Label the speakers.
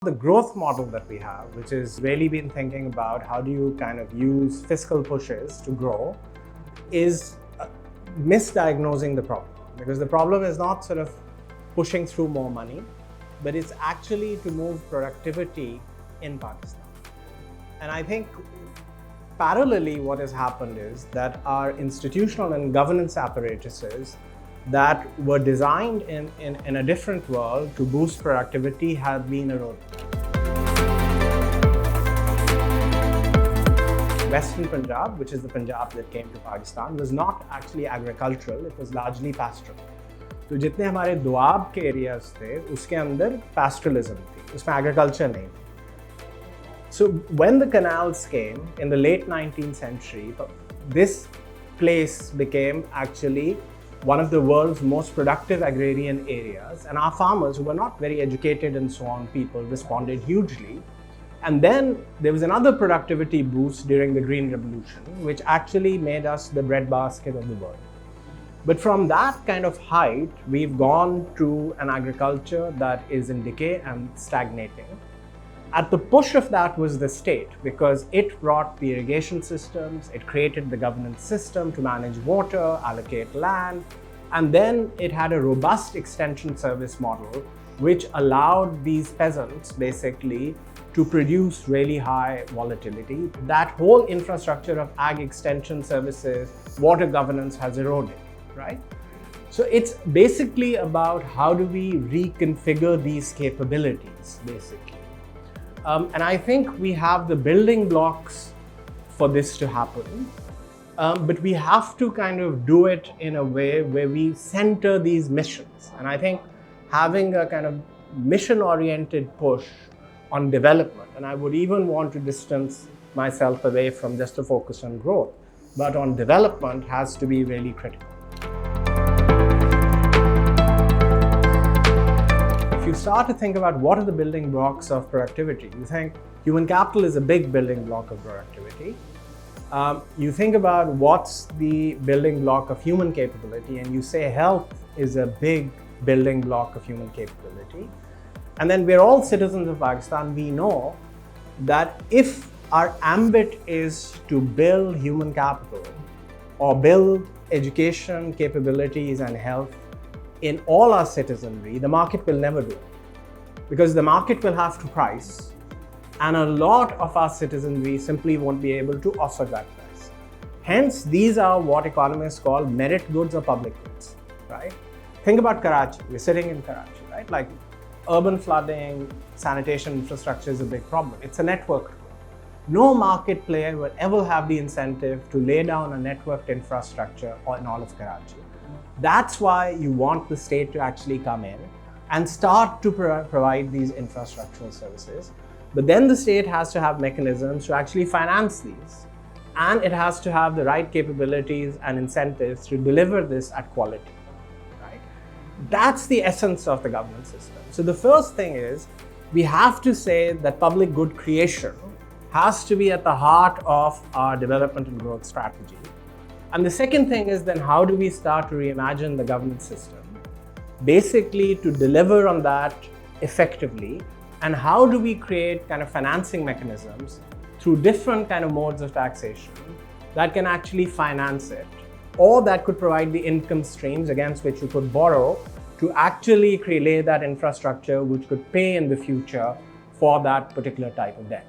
Speaker 1: The growth model that we have, which has really been thinking about how do you kind of use fiscal pushes to grow, is misdiagnosing the problem. Because the problem is not sort of pushing through more money, but it's actually to move productivity in Pakistan. And I think parallelly what has happened is that our institutional and governance apparatuses that were designed in a different world to boost productivity have been eroded. Western Punjab, which is the Punjab that came to Pakistan, was not actually agricultural, it was largely pastoral. तो जितने हमारे दुआब के areas थे उसके अंदर pastoralism थी, उसमें agriculture नहीं थी. So when the canals came in the late 19th century, this place became actually one of the world's most productive agrarian areas, and our farmers, who were not very educated and so on, people responded hugely. And then there was another productivity boost during the Green Revolution, which actually made us the breadbasket of the world. But from that kind of height, we've gone to an agriculture that is in decay and stagnating. At the push of that was the state, because it brought the irrigation systems, it created the governance system to manage water, allocate land, and then it had a robust extension service model which allowed these peasants basically to produce really high volatility. That whole infrastructure of ag extension services, water governance has eroded, right? So it's basically about how do we reconfigure these capabilities, basically. And I think we have the building blocks for this to happen, but we have to kind of do it in a way where we center these missions. And I think having a kind of mission-oriented push on development, and I would even want to distance myself away from just a focus on growth, but on development has to be really critical. If you start to think about what are the building blocks of productivity, you think human capital is a big building block of productivity. You think about what's the building block of human capability, and you say health is a big building block of human capability. And then we're all citizens of Pakistan. We know that if our ambit is to build human capital or build education capabilities and health in all our citizenry, the market will never do it. Because the market will have to price, and a lot of our citizenry simply won't be able to offer that price. Hence, these are what economists call merit goods or public goods, right? Think about Karachi. We're sitting in Karachi, right? Like urban flooding, sanitation infrastructure is a big problem. It's a network. No market player will ever have the incentive to lay down a networked infrastructure in all of Karachi. That's why you want the state to actually come in and start to provide these infrastructural services. But then the state has to have mechanisms to actually finance these. And it has to have the right capabilities and incentives to deliver this at quality, right? That's the essence of the governance system. So the first thing is, we have to say that public good creation has to be at the heart of our development and growth strategy. And the second thing is then how do we start to reimagine the governance system, basically to deliver on that effectively, and how do we create kind of financing mechanisms through different kind of modes of taxation that can actually finance it, or that could provide the income streams against which you could borrow to actually create that infrastructure which could pay in the future for that particular type of debt.